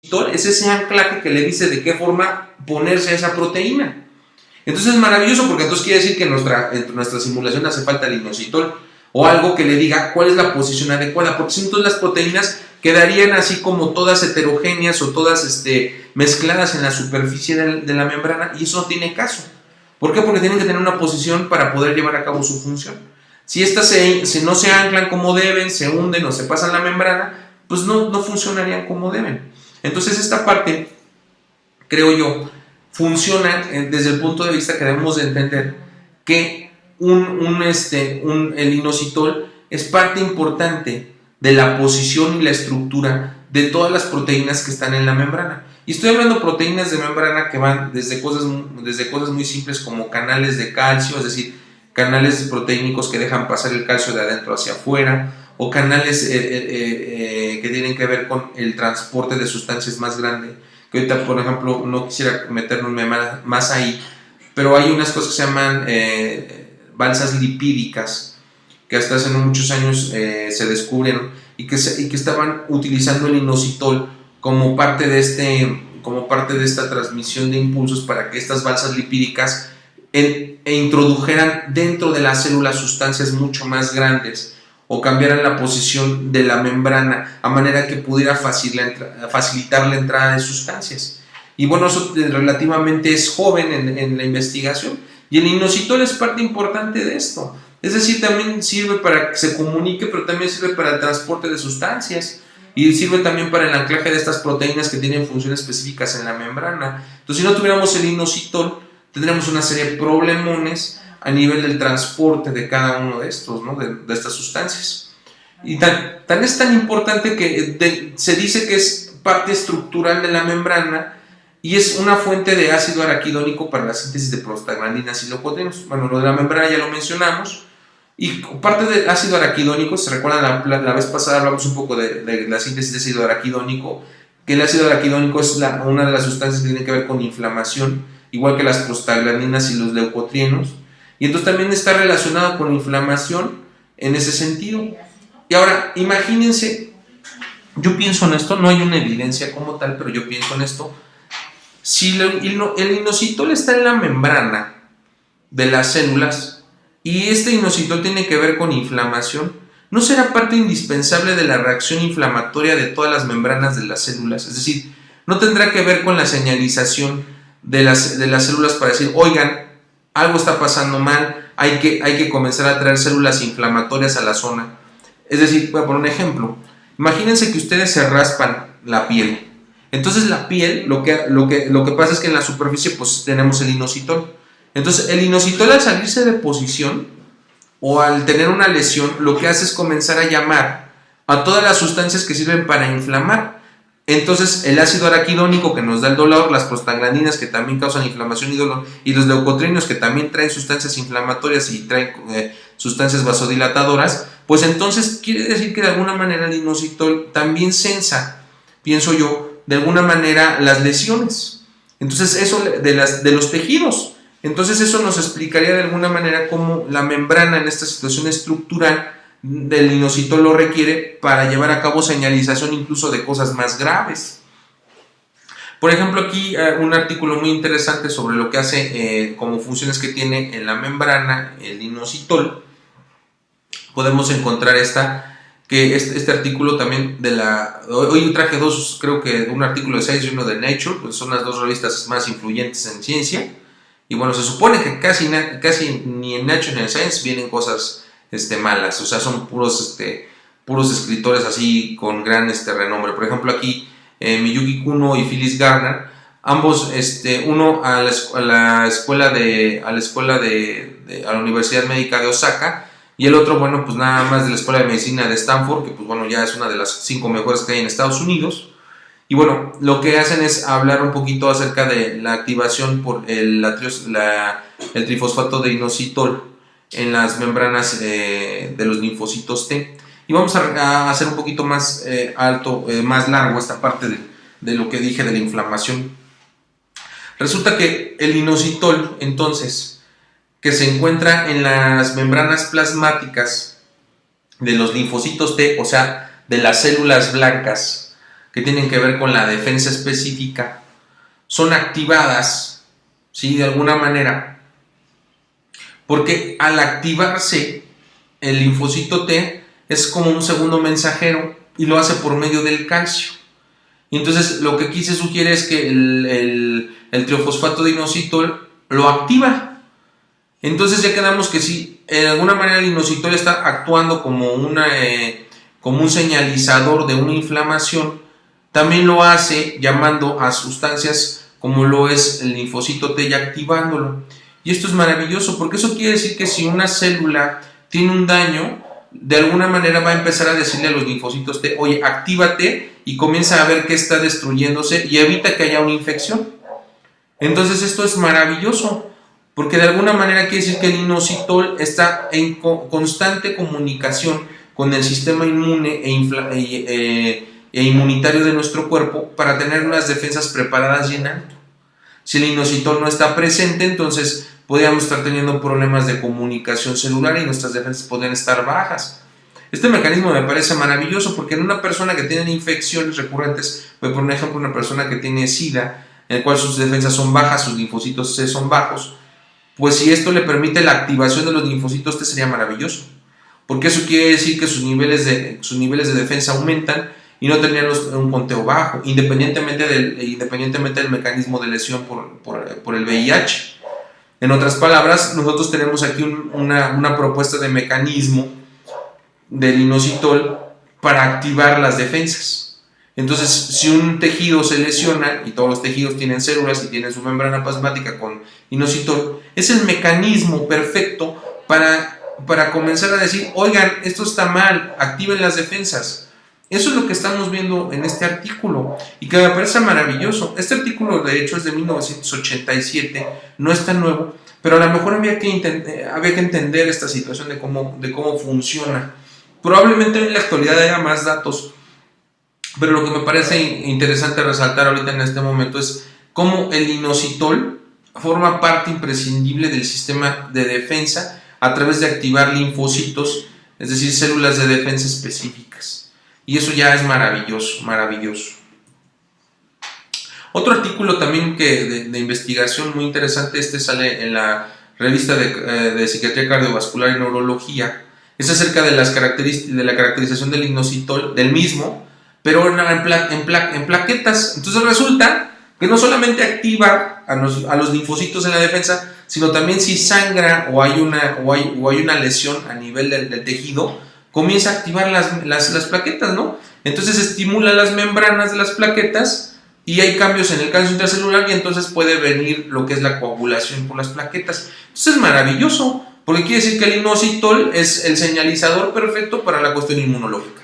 es ese anclaje que le dice de qué forma ponerse a esa proteína. Entonces es maravilloso, porque entonces quiere decir que en nuestra simulación hace falta el inositol o algo que le diga cuál es la posición adecuada, porque si no, entonces las proteínas quedarían así como todas heterogéneas o todas mezcladas en la superficie de la membrana, y eso no tiene caso. ¿Por qué? Porque tienen que tener una posición para poder llevar a cabo su función. Si estas no se anclan como deben, se hunden o se pasan la membrana, pues no funcionarían como deben. Entonces esta parte, creo yo, funciona desde el punto de vista que debemos de entender que el inositol es parte importante de la posición y la estructura de todas las proteínas que están en la membrana. Y estoy hablando de proteínas de membrana que van desde cosas muy simples como canales de calcio, es decir, canales proteínicos que dejan pasar el calcio de adentro hacia afuera, o canales que tienen que ver con el transporte de sustancias más grande, que ahorita, por ejemplo, no quisiera meterme más ahí, pero hay unas cosas que se llaman balsas lipídicas, que hasta hace no muchos años se descubrieron y que estaban utilizando el inositol como parte de esta transmisión de impulsos para que estas balsas lipídicas introdujeran dentro de las células sustancias mucho más grandes o cambiaran la posición de la membrana a manera que pudiera facilitar la entrada de sustancias. Y bueno, eso relativamente es joven en la investigación, y el inositol es parte importante de esto. Es decir, también sirve para que se comunique, pero también sirve para el transporte de sustancias y sirve también para el anclaje de estas proteínas que tienen funciones específicas en la membrana. Entonces, si no tuviéramos el inositol, tendríamos una serie de problemones a nivel del transporte de cada uno de estos, ¿no? de estas sustancias. Y tan es tan importante que se dice que es parte estructural de la membrana y es una fuente de ácido araquidónico para la síntesis de prostaglandinas y leucotrienos. Bueno, lo de la membrana ya lo mencionamos. Y parte del ácido araquidónico, ¿se recuerdan? La vez pasada hablamos un poco de la síntesis de ácido araquidónico, que el ácido araquidónico es una de las sustancias que tiene que ver con inflamación, igual que las prostaglandinas y los leucotrienos, y entonces también está relacionado con inflamación en ese sentido. Y ahora, imagínense, yo pienso en esto, no hay una evidencia como tal, pero yo pienso en esto. Si el inositol está en la membrana de las células y este inositol tiene que ver con inflamación, ¿no será parte indispensable de la reacción inflamatoria de todas las membranas de las células? Es decir, ¿no tendrá que ver con la señalización de las células para decir, oigan, algo está pasando mal, hay que comenzar a traer células inflamatorias a la zona? Es decir, voy a poner un ejemplo. Imagínense que ustedes se raspan la piel. Entonces la piel, lo que pasa es que en la superficie pues tenemos el inositol. Entonces el inositol, al salirse de posición o al tener una lesión, lo que hace es comenzar a llamar a todas las sustancias que sirven para inflamar. Entonces el ácido araquidónico, que nos da el dolor, las prostaglandinas, que también causan inflamación y dolor, y los leucotrienos, que también traen sustancias inflamatorias y traen sustancias vasodilatadoras, pues entonces quiere decir que de alguna manera el inositol también sensa, pienso yo, de alguna manera las lesiones. Entonces eso de los tejidos. Entonces eso nos explicaría de alguna manera cómo la membrana en esta situación estructural del inositol lo requiere para llevar a cabo señalización incluso de cosas más graves. Por ejemplo, aquí un artículo muy interesante sobre lo que hace como funciones que tiene en la membrana el inositol. Podemos encontrar este artículo también hoy traje dos, creo que un artículo de Science y uno de Nature, pues son las dos revistas más influyentes en ciencia. Y bueno, se supone que casi ni en Nature ni en Science vienen cosas malas, o sea, son puros escritores así con gran renombre. Por ejemplo, aquí Miyuki Kuno y Phyllis Garner, ambos, uno a la Universidad Médica de Osaka, y el otro, bueno, pues nada más de la Escuela de Medicina de Stanford, que pues bueno, ya es una de las 5 mejores que hay en Estados Unidos. Y bueno, lo que hacen es hablar un poquito acerca de la activación por el trifosfato de inositol en las membranas de los linfocitos T. Y vamos a hacer un poquito más más largo esta parte de lo que dije de la inflamación. Resulta que el inositol, entonces, que se encuentra en las membranas plasmáticas de los linfocitos T, o sea, de las células blancas que tienen que ver con la defensa específica son activadas, ¿sí? De alguna manera, porque al activarse el linfocito T es como un segundo mensajero y lo hace por medio del calcio. Y entonces lo que aquí se sugiere es que el triofosfato de inositol lo activa. Entonces ya quedamos que si de alguna manera el inositol está actuando como un señalizador de una inflamación, también lo hace llamando a sustancias como lo es el linfocito T y activándolo. Y esto es maravilloso porque eso quiere decir que si una célula tiene un daño, de alguna manera va a empezar a decirle a los linfocitos T, oye, actívate, y comienza a ver que está destruyéndose y evita que haya una infección. Entonces esto es maravilloso porque de alguna manera quiere decir que el inositol está en constante comunicación con el sistema inmune e inmunitario de nuestro cuerpo para tener unas defensas preparadas y en alto. Si el inositol no está presente, entonces podríamos estar teniendo problemas de comunicación celular y nuestras defensas podrían estar bajas. Este mecanismo me parece maravilloso porque en una persona que tiene infecciones recurrentes, por ejemplo una persona que tiene SIDA, en el cual sus defensas son bajas, sus linfocitos C son bajos, pues si esto le permite la activación de los linfocitos T sería maravilloso, porque eso quiere decir que sus niveles de defensa aumentan y no tendrían un conteo bajo, independientemente del mecanismo de lesión por el VIH. En otras palabras, nosotros tenemos aquí una propuesta de mecanismo del inositol para activar las defensas. Entonces, si un tejido se lesiona, y todos los tejidos tienen células y tienen su membrana plasmática con inositol, es el mecanismo perfecto para comenzar a decir, oigan, esto está mal, activen las defensas. Eso es lo que estamos viendo en este artículo y que me parece maravilloso. Este artículo de hecho es de 1987, no es tan nuevo, pero a lo mejor había que entender esta situación de cómo funciona. Probablemente en la actualidad haya más datos, pero lo que me parece interesante resaltar ahorita en este momento es cómo el inositol forma parte imprescindible del sistema de defensa a través de activar linfocitos, es decir, células de defensa específicas. Y eso ya es maravilloso, maravilloso. Otro artículo también de investigación muy interesante, sale en la revista de Psiquiatría Cardiovascular y Neurología. Es acerca de la caracterización del inositol, del mismo, pero en plaquetas. Entonces resulta que no solamente activa a los linfocitos en la defensa, sino también si sangra o hay una lesión a nivel del tejido, comienza a activar las plaquetas, ¿no? Entonces estimula las membranas de las plaquetas y hay cambios en el calcio intracelular y entonces puede venir lo que es la coagulación por las plaquetas. Entonces es maravilloso, porque quiere decir que el inositol es el señalizador perfecto para la cuestión inmunológica.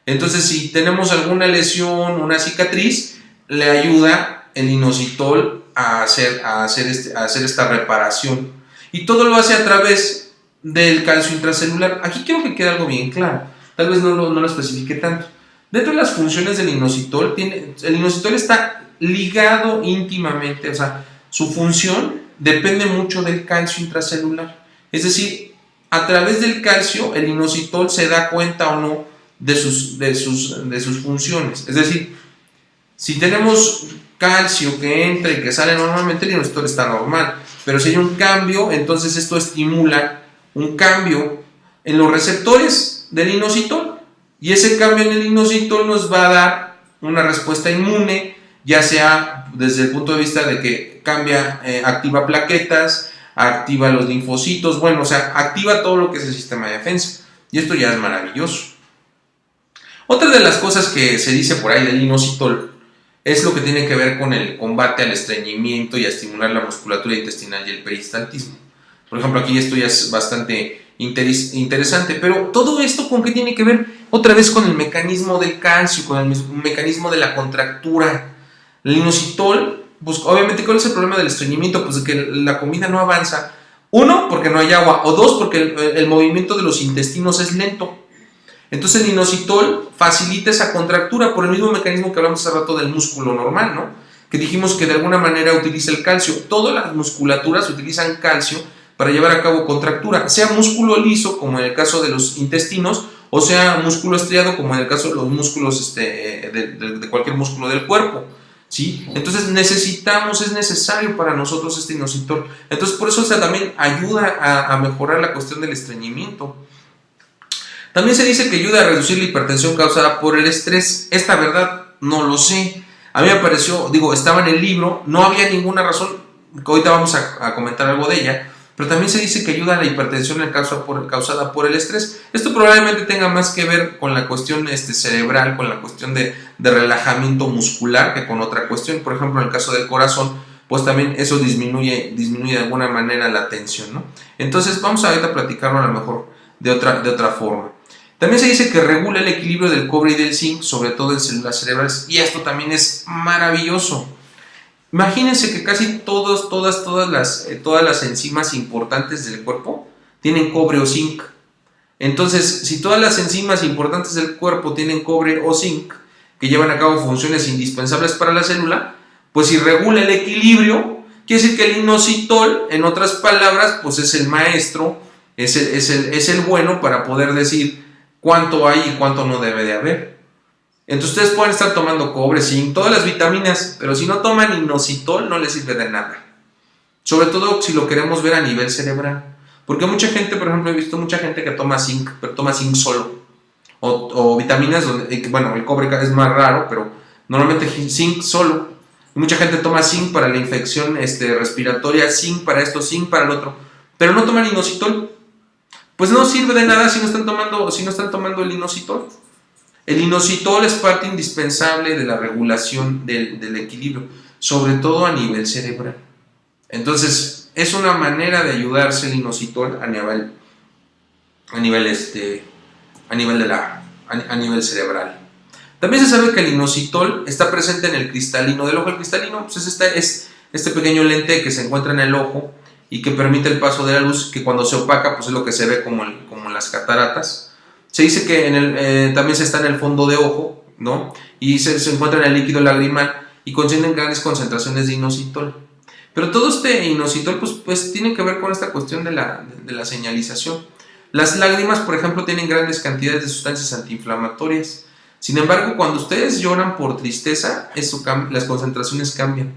Entonces si tenemos alguna lesión, una cicatriz, le ayuda el inositol a hacer esta reparación. Y todo lo hace a través del calcio intracelular. Aquí quiero que quede algo bien claro, tal vez no lo especifique tanto. Dentro de las funciones del inositol, el inositol está ligado íntimamente, o sea, su función depende mucho del calcio intracelular. Es decir, a través del calcio, el inositol se da cuenta o no de sus funciones. Es decir, si tenemos calcio que entra y que sale normalmente, el inositol está normal. Pero si hay un cambio, entonces esto estimula un cambio en los receptores del inositol. Y ese cambio en el inositol nos va a dar una respuesta inmune, ya sea desde el punto de vista de que activa plaquetas, activa los linfocitos, bueno, o sea, activa todo lo que es el sistema de defensa. Y esto ya es maravilloso. Otra de las cosas que se dice por ahí del inositol es lo que tiene que ver con el combate al estreñimiento y a estimular la musculatura intestinal y el peristaltismo. Por ejemplo, aquí esto ya es bastante interesante, pero todo esto ¿con qué tiene que ver? Otra vez con el mecanismo del calcio, con el mecanismo de la contractura. El inositol, pues obviamente, ¿cuál es el problema del estreñimiento? Pues de que la comida no avanza. Uno, porque no hay agua, o dos, porque el movimiento de los intestinos es lento. Entonces el inositol facilita esa contractura por el mismo mecanismo que hablamos hace rato del músculo normal, ¿no? Que dijimos que de alguna manera utiliza el calcio. Todas las musculaturas utilizan calcio para llevar a cabo contractura, sea músculo liso, como en el caso de los intestinos, o sea músculo estriado, como en el caso de los músculos de cualquier músculo del cuerpo, ¿sí? Entonces es necesario para nosotros este inositol. Entonces por eso también ayuda a mejorar la cuestión del estreñimiento. También se dice que ayuda a reducir la hipertensión causada por el estrés. Esta verdad no lo sé. A mí me pareció, estaba en el libro, no había ninguna razón, que ahorita vamos a comentar algo de ella, pero también se dice que ayuda a la hipertensión causada por el estrés. Esto probablemente tenga más que ver con la cuestión cerebral, con la cuestión de relajamiento muscular, que con otra cuestión. Por ejemplo, en el caso del corazón, pues también eso disminuye de alguna manera la tensión, ¿no? Entonces vamos ahorita a platicarlo a lo mejor de otra forma. También se dice que regula el equilibrio del cobre y del zinc, sobre todo en células cerebrales, y esto también es maravilloso. Imagínense que casi todas las enzimas importantes del cuerpo tienen cobre o zinc. Entonces, si todas las enzimas importantes del cuerpo tienen cobre o zinc, que llevan a cabo funciones indispensables para la célula, pues si regula el equilibrio, quiere decir que el inositol, en otras palabras, pues es el maestro, es el bueno para poder decir cuánto hay y cuánto no debe de haber. Entonces ustedes pueden estar tomando cobre, zinc, todas las vitaminas, pero si no toman inositol no les sirve de nada. Sobre todo si lo queremos ver a nivel cerebral. Porque mucha gente, por ejemplo, he visto mucha gente que toma zinc, pero toma zinc solo. O vitaminas, bueno, el cobre es más raro, pero normalmente zinc solo. Y mucha gente toma zinc para la infección respiratoria, zinc para esto, zinc para el otro, pero no toman inositol. Pues no sirve de nada si no están tomando el inositol. El inositol es parte indispensable de la regulación del equilibrio, sobre todo a nivel cerebral. Entonces, es una manera de ayudarse el inositol a nivel cerebral. También se sabe que el inositol está presente en el cristalino del ojo. El cristalino pues es este pequeño lente que se encuentra en el ojo y que permite el paso de la luz, que cuando se opaca pues es lo que se ve como las cataratas. Se dice que también se está en el fondo de ojo, ¿no? Y se encuentra en el líquido lagrimal y contienen grandes concentraciones de inositol. Pero todo este inositol pues tiene que ver con esta cuestión de la señalización. Las lágrimas, por ejemplo, tienen grandes cantidades de sustancias antiinflamatorias. Sin embargo, cuando ustedes lloran por tristeza, las concentraciones cambian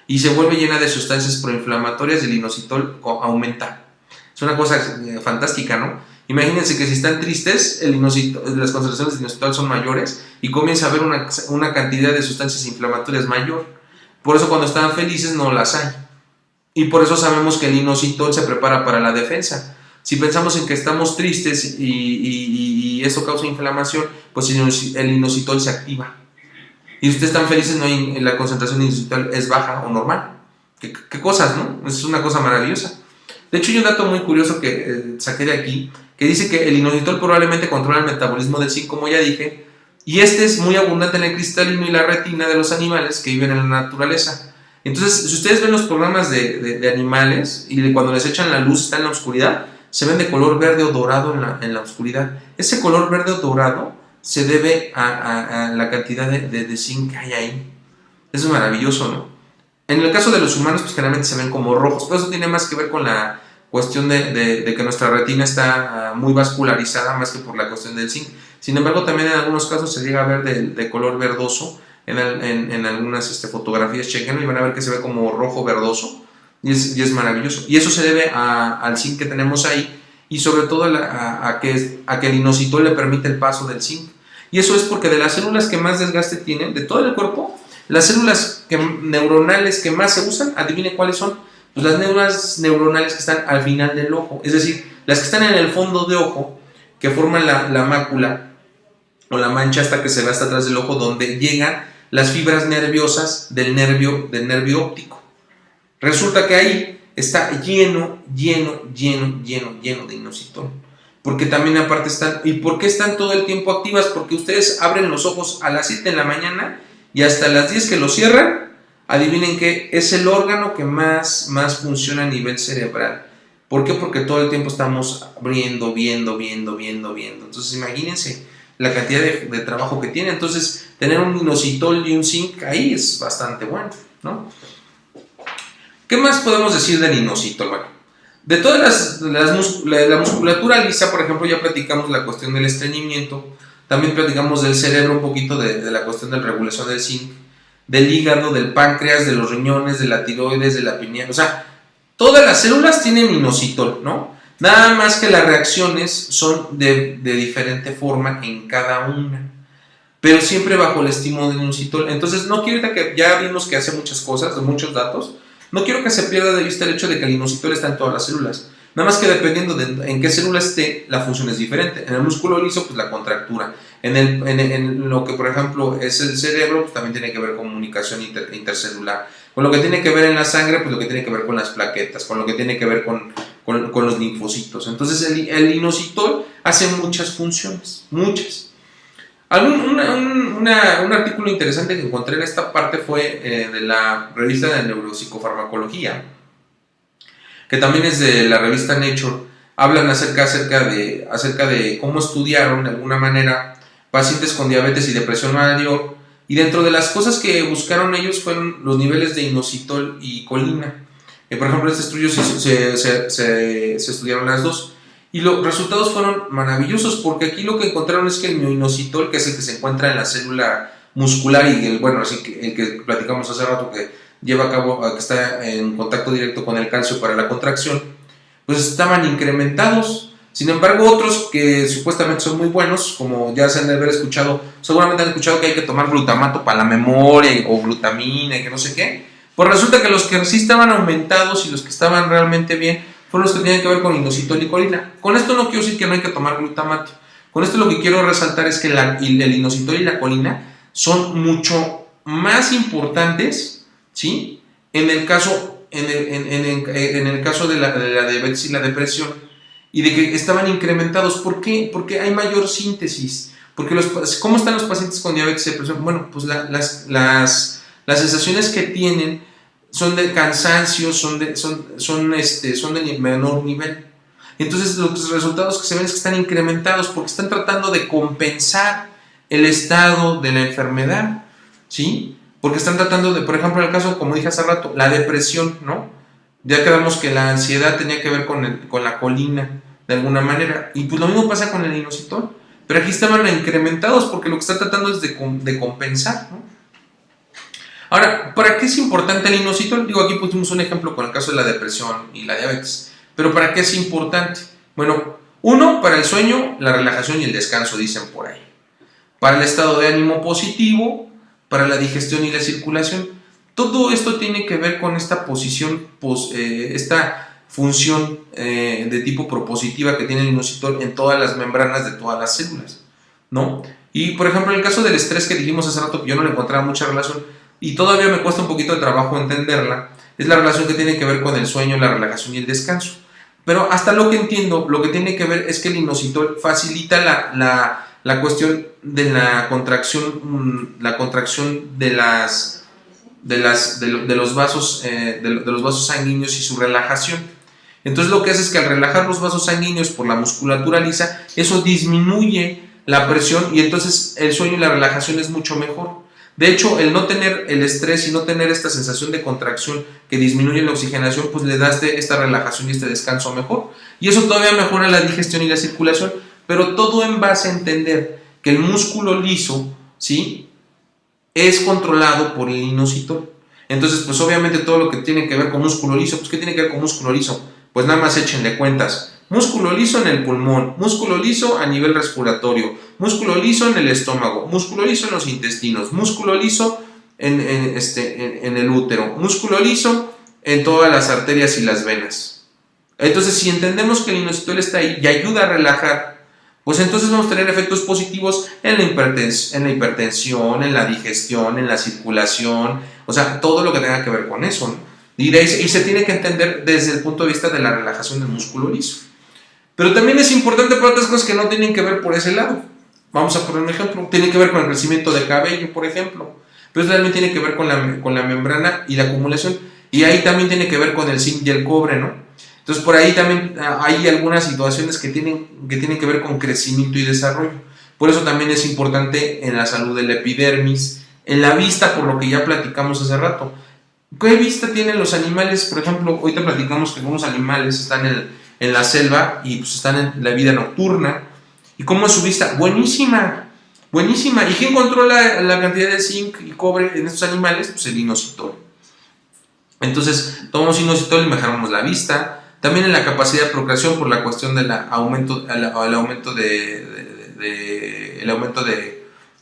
y se vuelve llena de sustancias proinflamatorias y el inositol aumenta. Es una cosa fantástica, ¿no? Imagínense que si están tristes, las concentraciones de inositol son mayores y comienza a haber una cantidad de sustancias inflamatorias mayor. Por eso cuando están felices no las hay. Y por eso sabemos que el inositol se prepara para la defensa. Si pensamos en que estamos tristes y eso causa inflamación, pues el inositol se activa. Y si ustedes están felices, la concentración de inositol es baja o normal. ¿Qué cosas, no? Es una cosa maravillosa. De hecho, hay un dato muy curioso que saqué de aquí, que dice que el inositol probablemente controla el metabolismo del zinc, como ya dije, y es muy abundante en el cristalino y la retina de los animales que viven en la naturaleza. Entonces, si ustedes ven los programas de animales y cuando les echan la luz, está en la oscuridad, se ven de color verde o dorado en la oscuridad. Ese color verde o dorado se debe a la cantidad de zinc que hay ahí. Eso es maravilloso, ¿no? En el caso de los humanos, pues generalmente se ven como rojos, pero eso tiene más que ver con la cuestión de que nuestra retina está muy vascularizada, más que por la cuestión del zinc. Sin embargo, también en algunos casos se llega a ver de color verdoso en algunas fotografías. Chequenlo y van a ver que se ve como rojo verdoso y es maravilloso. Y eso se debe al zinc que tenemos ahí y sobre todo a que el inositol le permite el paso del zinc. Y eso es porque de las células que más desgaste tienen, de todo el cuerpo, las células neuronales que más se usan, adivinen cuáles son. Pues las células neuronales que están al final del ojo, es decir, las que están en el fondo de ojo, que forman la mácula o la mancha hasta que se ve hasta atrás del ojo, donde llegan las fibras nerviosas del nervio óptico. Resulta que ahí está lleno de inositol. Porque también aparte están, ¿y por qué están todo el tiempo activas? Porque ustedes abren los ojos a las 7 de la mañana y hasta las 10 que los cierran, adivinen que es el órgano que más funciona a nivel cerebral. ¿Por qué? Porque todo el tiempo estamos viendo. Entonces imagínense la cantidad de trabajo que tiene. Entonces tener un inositol y un zinc ahí es bastante bueno, ¿no? ¿Qué más podemos decir del inositol? Bueno, De todas la musculatura lisa, por ejemplo, ya platicamos la cuestión del estreñimiento, también platicamos del cerebro, un poquito de la cuestión de la regulación del zinc, del hígado, del páncreas, de los riñones, de la tiroides, de la pineal, o sea, todas las células tienen inositol, ¿no? Nada más que las reacciones son de diferente forma en cada una, pero siempre bajo el estímulo del inositol. Entonces, no quiero que ya vimos que hace muchas cosas, muchos datos. No quiero que se pierda de vista el hecho de que el inositol está en todas las células. Nada más que dependiendo de en qué célula esté, la función es diferente. En el músculo liso, pues la contractura. En lo que, por ejemplo, es el cerebro, pues también tiene que ver con comunicación intercelular. Con lo que tiene que ver en la sangre, pues lo que tiene que ver con las plaquetas. Con lo que tiene que ver con los linfocitos. Entonces, el inositol hace muchas funciones. Muchas. Un artículo interesante que encontré en esta parte fue de la revista de Neuropsicofarmacología, que también es de la revista Nature. Hablan acerca de cómo estudiaron de alguna manera pacientes con diabetes y depresión mayor, y dentro de las cosas que buscaron ellos fueron los niveles de inositol y colina. Por ejemplo, en este estudio se estudiaron las dos. Y los resultados fueron maravillosos, porque aquí lo que encontraron es que el mioinositol, que es el que se encuentra en la célula muscular y el que platicamos hace rato, que lleva a cabo, que está en contacto directo con el calcio para la contracción, pues estaban incrementados. Sin embargo, otros que supuestamente son muy buenos, como ya se han de haber escuchado, seguramente han escuchado que hay que tomar glutamato para la memoria o glutamina y que no sé qué, pues resulta que los que sí estaban aumentados y los que estaban realmente bien fueron los que tienen que ver con inositol y colina. Con esto no quiero decir que no hay que tomar glutamato. Con esto lo que quiero resaltar es que el inositol y la colina son mucho más importantes, ¿sí? En el caso de la diabetes y la depresión, y de que estaban incrementados. ¿Por qué? Porque hay mayor síntesis. Porque ¿cómo están los pacientes con diabetes y depresión? Bueno, pues las sensaciones que tienen son de cansancio, son de menor nivel. Entonces los resultados que se ven es que están incrementados porque están tratando de compensar el estado de la enfermedad, ¿sí? Porque están tratando de, por ejemplo, en el caso, como dije hace rato, la depresión, ¿no? Ya quedamos que la ansiedad tenía que ver con la colina, de alguna manera. Y pues lo mismo pasa con el inositol. Pero aquí estaban incrementados porque lo que está tratando es de compensar, ¿no? Ahora, ¿para qué es importante el inositol? Digo, aquí pusimos un ejemplo con el caso de la depresión y la diabetes. ¿Pero para qué es importante? Bueno, uno, para el sueño, la relajación y el descanso, dicen por ahí. Para el estado de ánimo positivo, para la digestión y la circulación. Todo esto tiene que ver con esta posición, esta función de tipo propositiva que tiene el inositol en todas las membranas de todas las células, ¿no? Y, por ejemplo, en el caso del estrés que dijimos hace rato, que yo no le encontraba mucha relación, y todavía me cuesta un poquito de trabajo entenderla, es la relación que tiene que ver con el sueño, la relajación y el descanso. Pero hasta lo que entiendo, lo que tiene que ver es que el inositol facilita la cuestión de la contracción de los vasos sanguíneos y su relajación. Entonces lo que hace es que al relajar los vasos sanguíneos por la musculatura lisa, eso disminuye la presión y entonces el sueño y la relajación es mucho mejor. De hecho, el no tener el estrés y no tener esta sensación de contracción que disminuye la oxigenación, pues le da esta relajación y este descanso mejor. Y eso todavía mejora la digestión y la circulación, pero todo en base a entender que el músculo liso, ¿sí?, es controlado por el inositol. Entonces, pues obviamente todo lo que tiene que ver con músculo liso, pues ¿qué tiene que ver con músculo liso? Pues nada más échenle cuentas. Músculo liso en el pulmón, músculo liso a nivel respiratorio, músculo liso en el estómago, músculo liso en los intestinos, músculo liso en el útero, músculo liso en todas las arterias y las venas. Entonces, si entendemos que el inositol está ahí y ayuda a relajar, pues entonces vamos a tener efectos positivos en la hipertensión, en la digestión, en la circulación, o sea, todo lo que tenga que ver con eso, ¿no? Y se tiene que entender desde el punto de vista de la relajación del músculo liso. Pero también es importante para otras cosas que no tienen que ver por ese lado. Vamos a poner un ejemplo. Tiene que ver con el crecimiento de cabello, por ejemplo. Pero también tiene que ver con la membrana y la acumulación. Y ahí también tiene que ver con el zinc y el cobre, ¿no? Entonces por ahí también hay algunas situaciones que tienen que ver con crecimiento y desarrollo. Por eso también es importante en la salud de la epidermis, en la vista, por lo que ya platicamos hace rato. ¿Qué vista tienen los animales? Por ejemplo, ahorita platicamos que algunos animales están en la selva y pues están en la vida nocturna. ¿Y cómo es su vista? Buenísima, buenísima. ¿Y qué encontró la cantidad de zinc y cobre en estos animales? Pues el inositol. Entonces, tomamos inositol y mejoramos la vista. También en la capacidad de procreación por la cuestión del aumento, el aumento el aumento de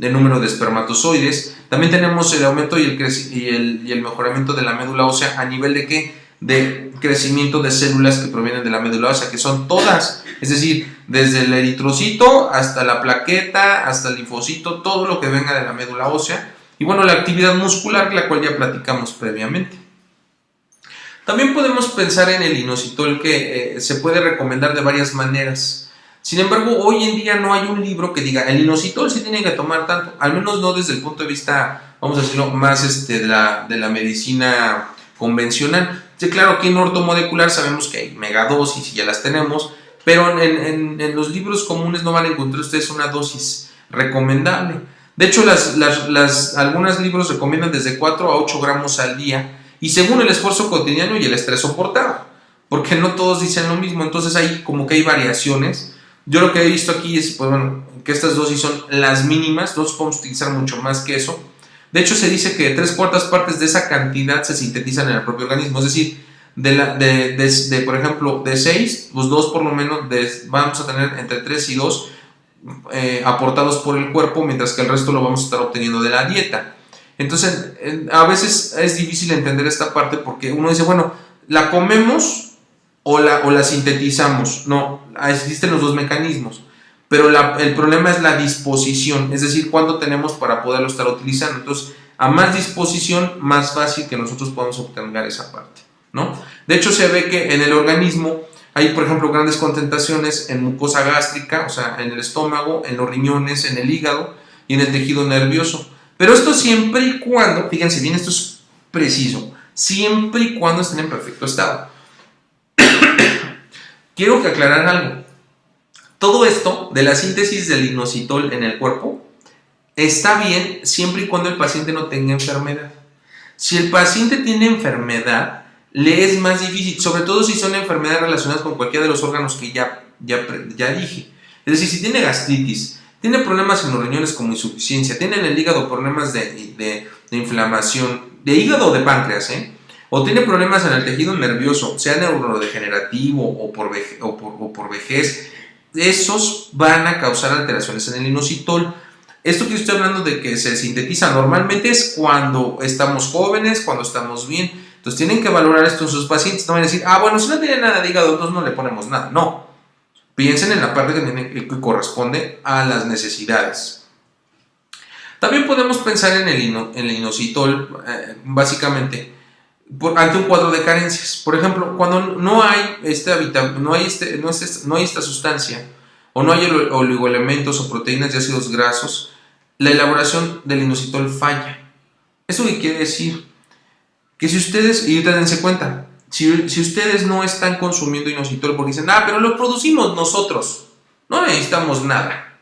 número de espermatozoides. También tenemos el aumento y el mejoramiento de la médula ósea. ¿A nivel de qué? De crecimiento de células que provienen de la médula ósea, que son todas, es decir, desde el eritrocito hasta la plaqueta, hasta el linfocito, todo lo que venga de la médula ósea. Y bueno, la actividad muscular, la cual ya platicamos previamente. También podemos pensar en el inositol, que se puede recomendar de varias maneras. Sin embargo, hoy en día no hay un libro que diga el inositol sí tiene que tomar tanto, al menos no desde el punto de vista, vamos a decirlo, más de la medicina convencional. Sí, claro, aquí en ortomolecular sabemos que hay megadosis y ya las tenemos, pero en los libros comunes no van a encontrar ustedes una dosis recomendable. De hecho, algunos libros recomiendan desde 4 a 8 gramos al día, y según el esfuerzo cotidiano y el estrés soportado, porque no todos dicen lo mismo. Entonces hay como que hay variaciones. Yo lo que he visto aquí es, pues bueno, que estas dosis son las mínimas, no podemos utilizar mucho más que eso. De hecho, se dice que 3/4 partes de esa cantidad se sintetizan en el propio organismo, es decir, por ejemplo, de 6, pues 2 por lo menos, vamos a tener entre 3 y 2 aportados por el cuerpo, mientras que el resto lo vamos a estar obteniendo de la dieta. Entonces, a veces es difícil entender esta parte porque uno dice, bueno, ¿la comemos o la sintetizamos? No, existen los dos mecanismos, pero el problema es la disposición, es decir, cuánto tenemos para poderlo estar utilizando. Entonces, a más disposición, más fácil que nosotros podamos obtener esa parte, ¿no? De hecho, se ve que en el organismo hay, por ejemplo, grandes concentraciones en mucosa gástrica, o sea, en el estómago, en los riñones, en el hígado y en el tejido nervioso. Pero esto siempre y cuando, fíjense bien, esto es preciso, siempre y cuando estén en perfecto estado. Quiero que aclarar algo. Todo esto de la síntesis del inositol en el cuerpo está bien siempre y cuando el paciente no tenga enfermedad. Si el paciente tiene enfermedad, le es más difícil, sobre todo si son enfermedades relacionadas con cualquiera de los órganos que ya dije. Es decir, si tiene gastritis, tiene problemas en los riñones como insuficiencia, tiene en el hígado problemas de inflamación, de hígado o de páncreas, o tiene problemas en el tejido nervioso, sea neurodegenerativo o por vejez, esos van a causar alteraciones en el inositol. Esto que estoy hablando de que se sintetiza normalmente es cuando estamos jóvenes, cuando estamos bien. Entonces tienen que valorar esto en sus pacientes. No van a decir, bueno, si no tiene nada de hígado, entonces no le ponemos nada. No. Piensen en la parte que corresponde a las necesidades. También podemos pensar en el inositol, básicamente, ante un cuadro de carencias. Por ejemplo, cuando no hay esta sustancia, o no hay oligoelementos o proteínas de ácidos grasos, la elaboración del inositol falla. ¿Eso qué quiere decir? Que si ustedes, y dense cuenta, si ustedes no están consumiendo inositol porque dicen, pero lo producimos nosotros, no necesitamos nada,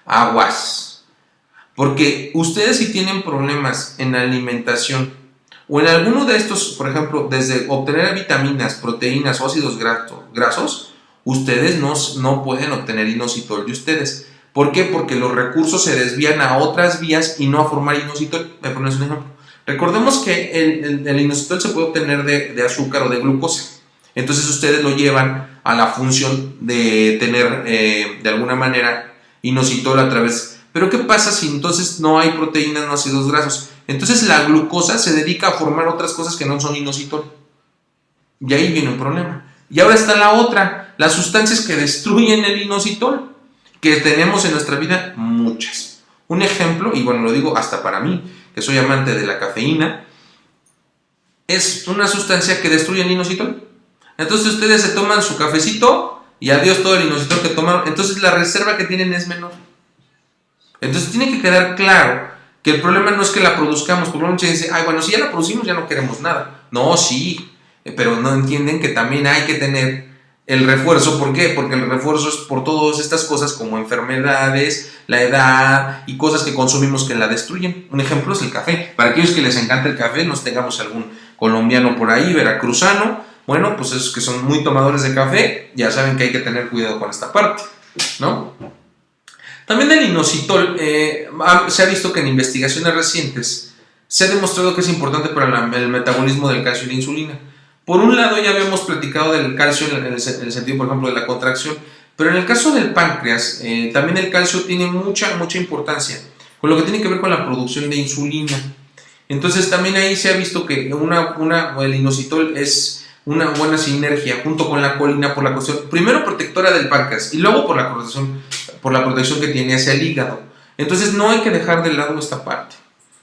aguas. Porque ustedes, si tienen problemas en la alimentación o en alguno de estos, por ejemplo, desde obtener vitaminas, proteínas o ácidos grasos, ustedes no pueden obtener inositol de ustedes. ¿Por qué? Porque los recursos se desvían a otras vías y no a formar inositol. Me pones un ejemplo. Recordemos que el inositol se puede obtener de azúcar o de glucosa. Entonces ustedes lo llevan a la función de tener de alguna manera inositol a través. Pero ¿qué pasa si entonces no hay proteínas, no ácidos grasos? Entonces la glucosa se dedica a formar otras cosas que no son inositol. Y ahí viene un problema. Y ahora está la otra, las sustancias que destruyen el inositol, que tenemos en nuestra vida, muchas. Un ejemplo, y bueno, lo digo hasta para mí, que soy amante de la cafeína, es una sustancia que destruye el inositol. Entonces ustedes se toman su cafecito y adiós todo el inositol que tomaron. Entonces la reserva que tienen es menor. Entonces tiene que quedar claro que el problema no es que la produzcamos, porque muchos dicen, bueno, si ya la producimos ya no queremos nada. No, sí, pero no entienden que también hay que tener el refuerzo. ¿Por qué? Porque el refuerzo es por todas estas cosas como enfermedades, la edad y cosas que consumimos que la destruyen. Un ejemplo es el café. Para aquellos que les encanta el café, nos tengamos algún colombiano por ahí, veracruzano, bueno, pues esos que son muy tomadores de café, ya saben que hay que tener cuidado con esta parte, ¿no? También el inositol, se ha visto que en investigaciones recientes se ha demostrado que es importante para el metabolismo del calcio y la insulina. Por un lado, ya habíamos platicado del calcio en el sentido, por ejemplo, de la contracción, pero en el caso del páncreas, también el calcio tiene mucha importancia con lo que tiene que ver con la producción de insulina. Entonces, también ahí se ha visto que el inositol es una buena sinergia junto con la colina por la cuestión, primero protectora del páncreas y luego por la protección que tiene hacia el hígado. Entonces, no hay que dejar de lado esta parte,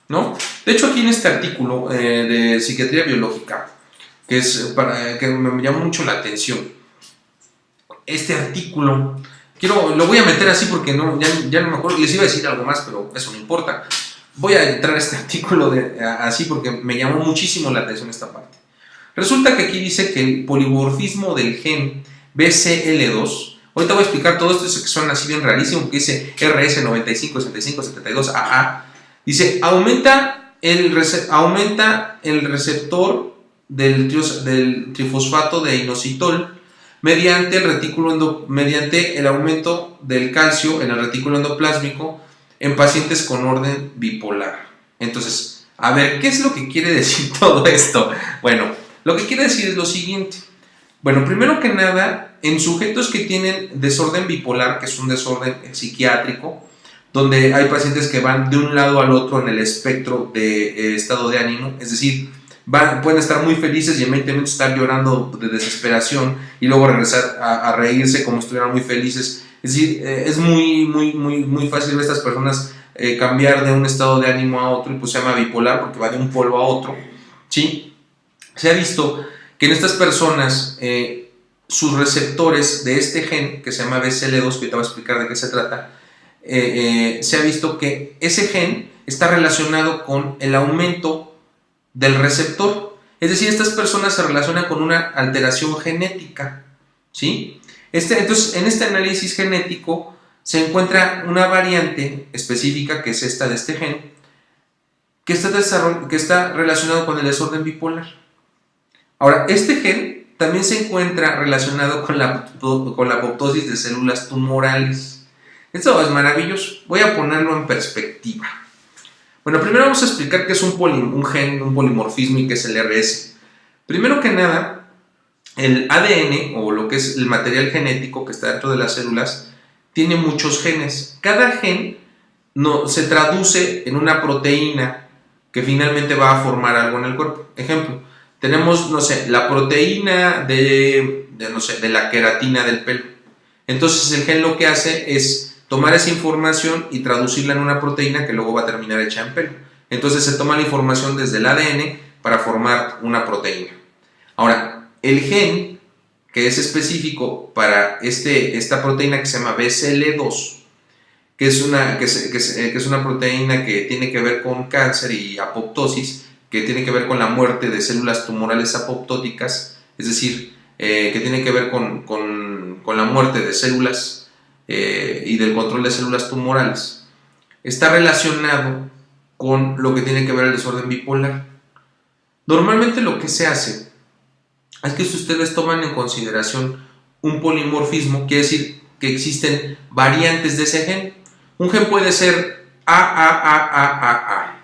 ¿no? De hecho, aquí en este artículo de psiquiatría biológica, que me llamó mucho la atención. Este artículo, lo voy a meter así porque ya no me acuerdo, les iba a decir algo más, pero eso no importa. Voy a entrar a este artículo así porque me llamó muchísimo la atención esta parte. Resulta que aquí dice que el polimorfismo del gen BCL2, ahorita voy a explicar todo esto, que suena así bien rarísimo, que dice RS956572AA, dice aumenta el receptor del trifosfato de inositol mediante el aumento del calcio en el retículo endoplásmico en pacientes con orden bipolar. Entonces, a ver, ¿qué es lo que quiere decir todo esto? Bueno, lo que quiere decir es lo siguiente. Bueno, primero que nada, en sujetos que tienen desorden bipolar, que es un desorden psiquiátrico, donde hay pacientes que van de un lado al otro en el espectro de estado de ánimo, es decir, pueden estar muy felices y en 20 minutos estar llorando de desesperación y luego regresar a reírse como si estuvieran muy felices. Es decir, es muy fácil ver a estas personas cambiar de un estado de ánimo a otro, y pues se llama bipolar porque va de un polo a otro, ¿sí? Se ha visto que en estas personas sus receptores de este gen, que se llama BCL2, que te voy a explicar de qué se trata, se ha visto que ese gen está relacionado con el aumento del receptor. Es decir, estas personas se relacionan con una alteración genética, ¿sí? Entonces, en este análisis genético se encuentra una variante específica, que es esta de este gen, que está relacionado con el desorden bipolar. Ahora, este gen también se encuentra relacionado con la apoptosis de células tumorales. Esto es maravilloso. Voy a ponerlo en perspectiva. Bueno, primero vamos a explicar qué es un polimorfismo y qué es el RS. Primero que nada, el ADN, o lo que es el material genético que está dentro de las células, tiene muchos genes. Cada gen se traduce en una proteína que finalmente va a formar algo en el cuerpo. Ejemplo, tenemos, la proteína de la queratina del pelo. Entonces el gen lo que hace es tomar esa información y traducirla en una proteína que luego va a terminar hecha en pelo. Entonces se toma la información desde el ADN para formar una proteína. Ahora, el gen que es específico para esta proteína que se llama BCL2, que es una proteína que tiene que ver con cáncer y apoptosis, que tiene que ver con la muerte de células tumorales apoptóticas, es decir, que tiene que ver con la muerte de células y del control de células tumorales, está relacionado con lo que tiene que ver el desorden bipolar. Normalmente lo que se hace es que si ustedes toman en consideración un polimorfismo, quiere decir que existen variantes de ese gen. Un gen puede ser AAAAA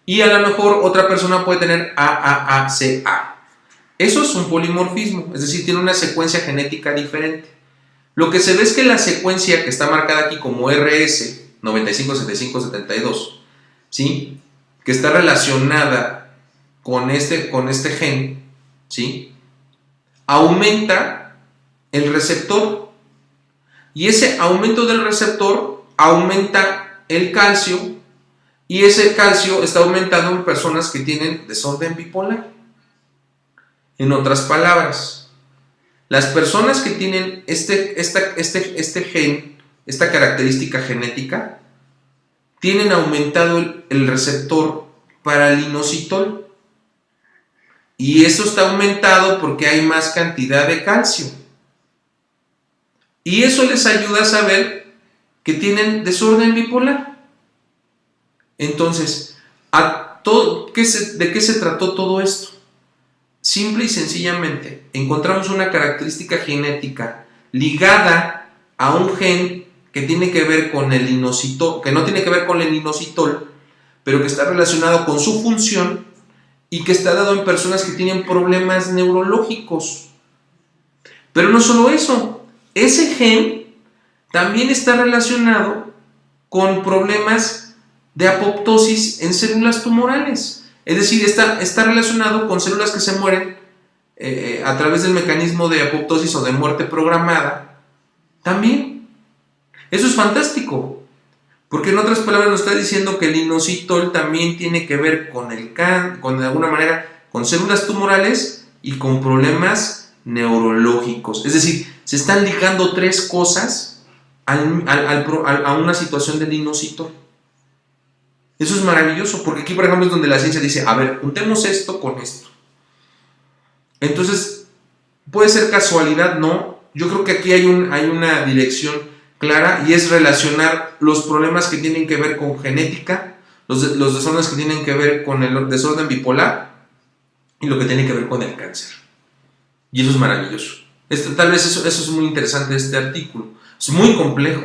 y a lo mejor otra persona puede tener AAACA. Eso es un polimorfismo, es decir, tiene una secuencia genética diferente. Lo que se ve es que la secuencia que está marcada aquí como RS 957572, ¿sí?, que está relacionada con este gen, ¿sí?, aumenta el receptor, y ese aumento del receptor aumenta el calcio, y ese calcio está aumentando en personas que tienen desorden bipolar. En otras palabras, las personas que tienen este gen, esta característica genética, tienen aumentado el receptor para el inositol. Y eso está aumentado porque hay más cantidad de calcio. Y eso les ayuda a saber que tienen desorden bipolar. Entonces, ¿de qué se trató todo esto? Simple y sencillamente, encontramos una característica genética ligada a un gen que tiene que ver con el inositol, que no tiene que ver con el inositol, pero que está relacionado con su función y que está dado en personas que tienen problemas neurológicos. Pero no solo eso, ese gen también está relacionado con problemas de apoptosis en células tumorales. Es decir, está relacionado con células que se mueren a través del mecanismo de apoptosis o de muerte programada. También. Eso es fantástico. Porque en otras palabras nos está diciendo que el inositol también tiene que ver con de alguna manera, con células tumorales y con problemas neurológicos. Es decir, se están ligando tres cosas a una situación del inositol. Eso es maravilloso, porque aquí, por ejemplo, es donde la ciencia dice, a ver, juntemos esto con esto. Entonces, ¿puede ser casualidad? No. Yo creo que aquí hay una dirección clara y es relacionar los problemas que tienen que ver con genética, los desórdenes que tienen que ver con el desorden bipolar y lo que tiene que ver con el cáncer. Y eso es maravilloso. Tal vez eso es muy interesante de este artículo. Es muy complejo,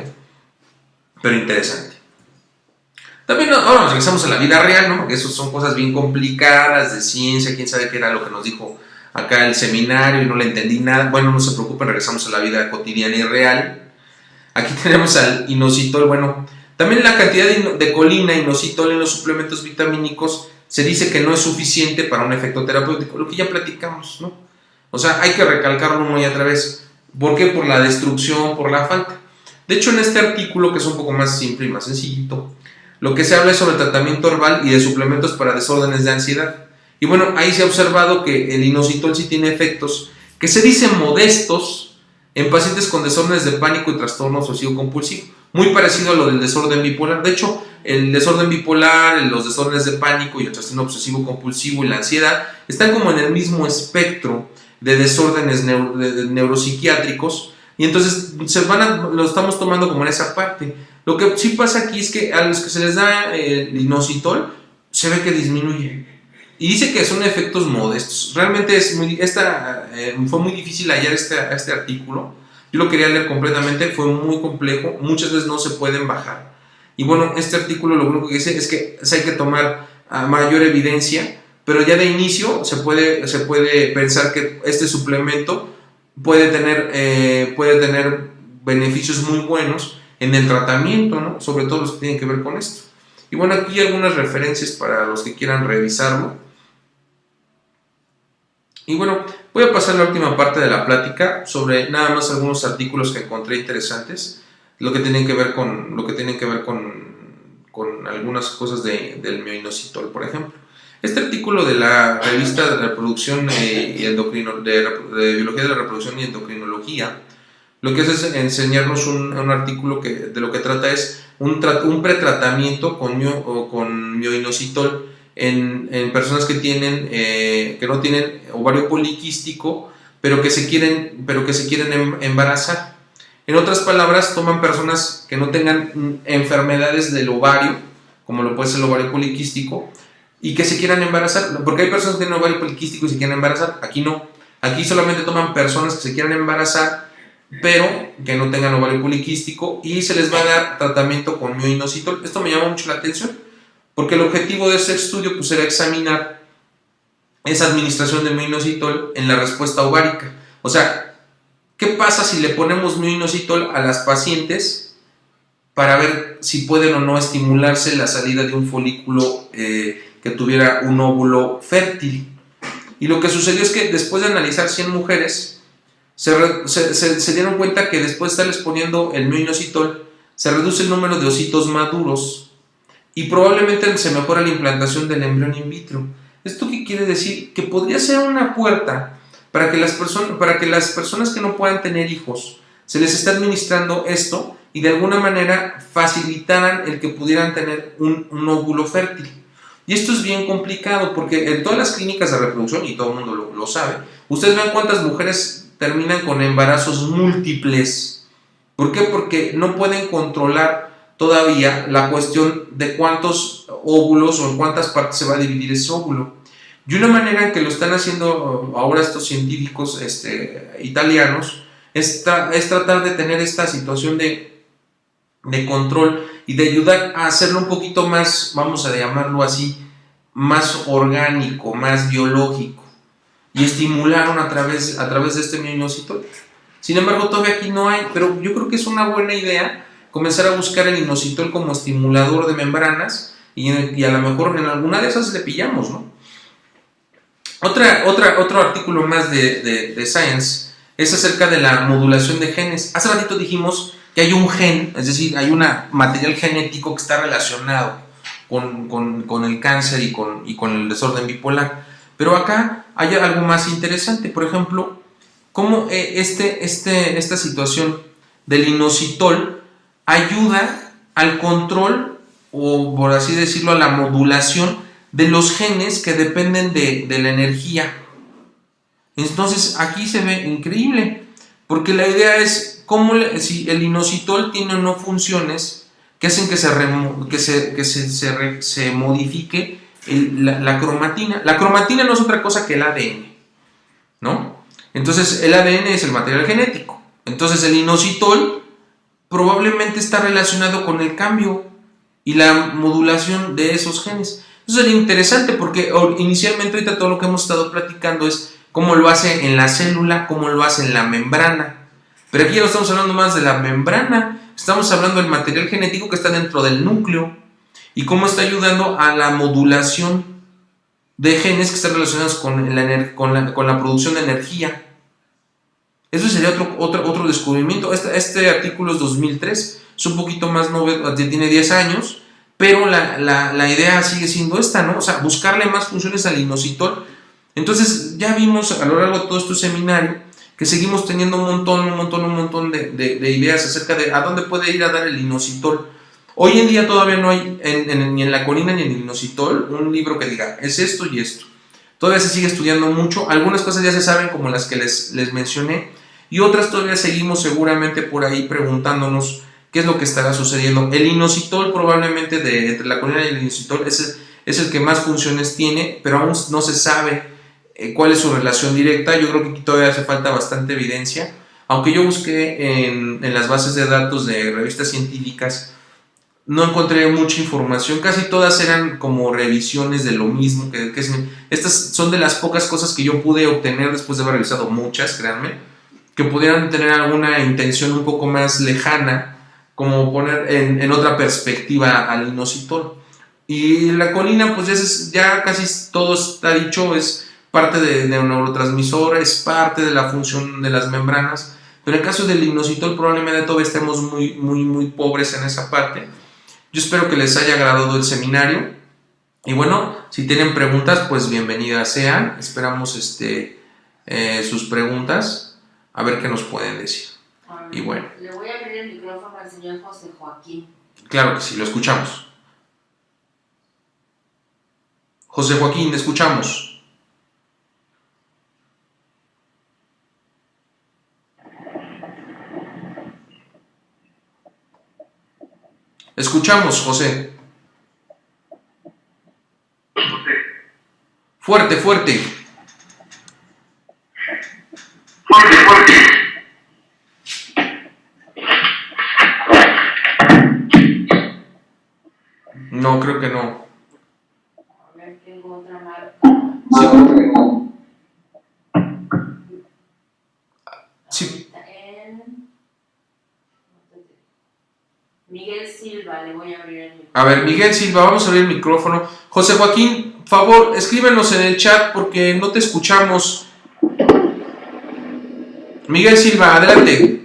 pero interesante. También ahora nos regresamos a la vida real, ¿no? Porque eso son cosas bien complicadas de ciencia, quién sabe qué era lo que nos dijo acá el seminario y no le entendí nada. Bueno, no se preocupen, regresamos a la vida cotidiana y real. Aquí tenemos al inositol. Bueno, también la cantidad de colina, inositol en los suplementos vitamínicos se dice que no es suficiente para un efecto terapéutico, lo que ya platicamos, ¿no? O sea, hay que recalcarlo una y otra vez. ¿Por qué? Por la destrucción, por la falta. De hecho, en este artículo, que es un poco más simple y más sencillito, lo que se habla es sobre tratamiento herbal y de suplementos para desórdenes de ansiedad. Y bueno, ahí se ha observado que el inositol sí tiene efectos que se dicen modestos en pacientes con desórdenes de pánico y trastorno obsesivo-compulsivo. Muy parecido a lo del desorden bipolar. De hecho, el desorden bipolar, los desórdenes de pánico y el trastorno obsesivo-compulsivo y la ansiedad están como en el mismo espectro de desórdenes neuropsiquiátricos. Y entonces lo estamos tomando como en esa parte. Lo que sí pasa aquí es que a los que se les da el inositol se ve que disminuye. Y dice que son efectos modestos. Realmente fue muy difícil hallar este artículo. Yo lo quería leer completamente, fue muy complejo. Muchas veces no se pueden bajar. Y bueno, este artículo lo único que dice es que hay que tomar mayor evidencia, pero ya de inicio se puede pensar que este suplemento puede tener beneficios muy buenos en el tratamiento, ¿no? Sobre todo los que tienen que ver con esto. Y bueno, aquí hay algunas referencias para los que quieran revisarlo. Y bueno, voy a pasar a la última parte de la plática sobre nada más algunos artículos que encontré interesantes, lo que tienen que ver con algunas cosas del mioinositol, por ejemplo. Este artículo de la revista de reproducción de biología de la reproducción y endocrinología, lo que hace es enseñarnos un artículo que de lo que trata es un pretratamiento con mioinositol en personas que no tienen ovario poliquístico, pero que se quieren embarazar. En otras palabras, toman personas que no tengan enfermedades del ovario, como lo puede ser el ovario poliquístico, y que se quieran embarazar, porque hay personas que tienen ovario poliquístico y se quieren embarazar. Aquí no, aquí solamente toman personas que se quieran embarazar, pero que no tengan ovario poliquístico, y se les va a dar tratamiento con mioinositol. Esto me llama mucho la atención, porque el objetivo de este estudio pues era examinar esa administración de mioinositol en la respuesta ovárica. O sea, ¿qué pasa si le ponemos mioinositol a las pacientes para ver si pueden o no estimularse la salida de un folículo que tuviera un óvulo fértil? Y lo que sucedió es que después de analizar 100 mujeres, se dieron cuenta que después de estarles poniendo el mioinositol, se reduce el número de ocitos maduros y probablemente se mejora la implantación del embrión in vitro. ¿Esto qué quiere decir? Que podría ser una puerta para que las personas que no puedan tener hijos se les esté administrando esto y de alguna manera facilitaran el que pudieran tener un óvulo fértil. Y esto es bien complicado porque en todas las clínicas de reproducción, y todo el mundo lo sabe, ustedes ven cuántas mujeres terminan con embarazos múltiples. ¿Por qué? Porque no pueden controlar todavía la cuestión de cuántos óvulos o en cuántas partes se va a dividir ese óvulo. Y una manera en que lo están haciendo ahora estos científicos italianos es tratar de tener esta situación de control y de ayudar a hacerlo un poquito más, vamos a llamarlo así, más orgánico, más biológico, y estimularon a través de este inositol. Sin embargo, todavía aquí no hay, pero yo creo que es una buena idea comenzar a buscar el inositol como estimulador de membranas y a lo mejor en alguna de esas le pillamos, ¿no? Otro artículo más de Science es acerca de la modulación de genes. Hace ratito dijimos que hay un gen, es decir, hay un material genético que está relacionado con el cáncer y con el desorden bipolar. Pero acá hay algo más interesante, por ejemplo, cómo esta situación del inositol ayuda al control, o por así decirlo, a la modulación de los genes que dependen de la energía. Entonces aquí se ve increíble, porque la idea es cómo si el inositol tiene o no funciones que hacen que se modifique la cromatina. La cromatina no es otra cosa que el ADN, ¿no? Entonces el ADN es el material genético. Entonces el inositol probablemente está relacionado con el cambio y la modulación de esos genes. Eso sería interesante porque inicialmente ahorita todo lo que hemos estado platicando es cómo lo hace en la célula, cómo lo hace en la membrana. Pero aquí ya no estamos hablando más de la membrana, estamos hablando del material genético que está dentro del núcleo y cómo está ayudando a la modulación de genes que están relacionados con la producción de energía. Eso sería otro descubrimiento. Este artículo es 2003, es un poquito más novedoso, tiene 10 años, pero la idea sigue siendo esta, ¿no? O sea, buscarle más funciones al inositol. Entonces ya vimos a lo largo de todo este seminario que seguimos teniendo un montón de ideas acerca de a dónde puede ir a dar el inositol. Hoy en día todavía no hay ni en la colina ni en el inositol un libro que diga es esto y esto. Todavía se sigue estudiando mucho, algunas cosas ya se saben como las que les mencioné y otras todavía seguimos seguramente por ahí preguntándonos qué es lo que estará sucediendo. El inositol probablemente entre la colina y el inositol es el que más funciones tiene, pero aún no se sabe cuál es su relación directa. Yo creo que aquí todavía hace falta bastante evidencia, aunque yo busqué en las bases de datos de revistas científicas, no encontré mucha información, casi todas eran como revisiones de lo mismo, estas son de las pocas cosas que yo pude obtener después de haber revisado muchas, créanme, que pudieran tener alguna intención un poco más lejana, como poner en otra perspectiva al inositol. Y la colina, pues ya casi todo está dicho, es parte de un neurotransmisor, es parte de la función de las membranas, pero en el caso del inositol probablemente todavía estemos muy pobres en esa parte. Yo espero que les haya agradado el seminario y bueno, si tienen preguntas, pues bienvenidas sean. Esperamos sus preguntas, a ver qué nos pueden decir. Y bueno, le voy a abrir el micrófono al señor José Joaquín. Claro que sí, lo escuchamos. José Joaquín, te escuchamos. Escuchamos, José. Fuerte, fuerte. Fuerte. No, creo que no. A ver, tengo otra marca. Sí. Miguel Silva, le voy a abrir el micrófono. A ver, Miguel Silva, vamos a abrir el micrófono. José Joaquín, por favor, escríbenos en el chat porque no te escuchamos. Miguel Silva, adelante.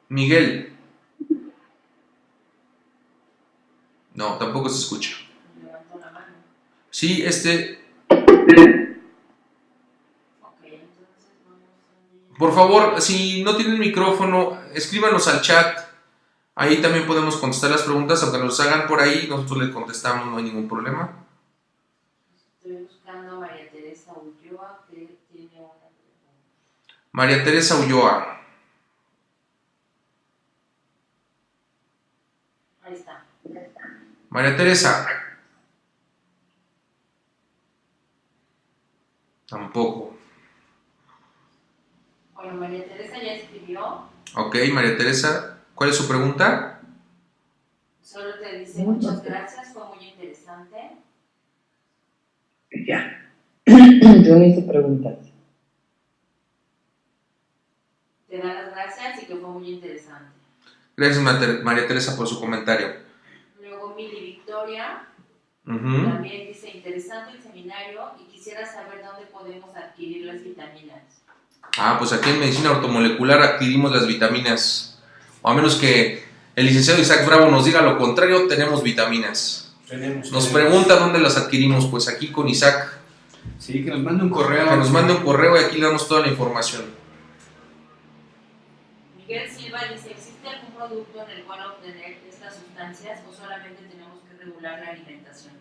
Miguel. No, tampoco se escucha. Levantó la mano. Sí, Por favor, si no tienen micrófono, escríbanos al chat. Ahí también podemos contestar las preguntas, aunque nos hagan por ahí, nosotros les contestamos, no hay ningún problema. Estoy buscando a María Teresa Ulloa, que tiene una pregunta. María Teresa Ulloa. Ahí está. María Teresa. Tampoco. Bueno, María Teresa ya escribió. Ok, María Teresa, ¿cuál es su pregunta? Solo te dice muchas gracias, fue muy interesante. Ya. Yo no hice preguntas. Te da las gracias y que fue muy interesante. Gracias, María Teresa, por su comentario. Luego Mili Victoria Ujú. también dice interesante el seminario y quisiera saber dónde podemos adquirir las vitaminas. Pues aquí en Medicina Ortomolecular adquirimos las vitaminas. O a menos que el licenciado Isaac Bravo nos diga lo contrario, tenemos vitaminas. Nos pregunta dónde las adquirimos, pues aquí con Isaac. Sí, que nos mande un correo. Que nos mande un correo y aquí le damos toda la información. Miguel Silva dice, ¿existe algún producto en el cual obtener estas sustancias o solamente tenemos que regular la alimentación?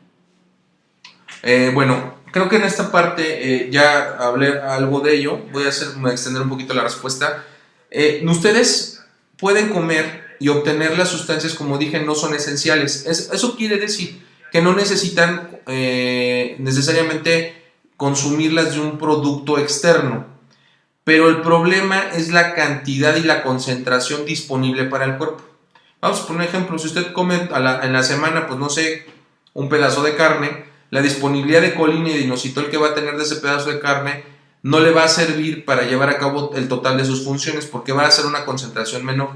Bueno, creo que en esta parte ya hablé algo de ello. Voy a extender un poquito la respuesta. Ustedes pueden comer y obtener las sustancias, como dije, no son esenciales. Eso quiere decir que no necesitan necesariamente consumirlas de un producto externo. Pero el problema es la cantidad y la concentración disponible para el cuerpo. Vamos a poner un ejemplo. Si usted come en la semana, pues no sé, un pedazo de carne, la disponibilidad de colina y de inositol que va a tener de ese pedazo de carne no le va a servir para llevar a cabo el total de sus funciones porque va a ser una concentración menor.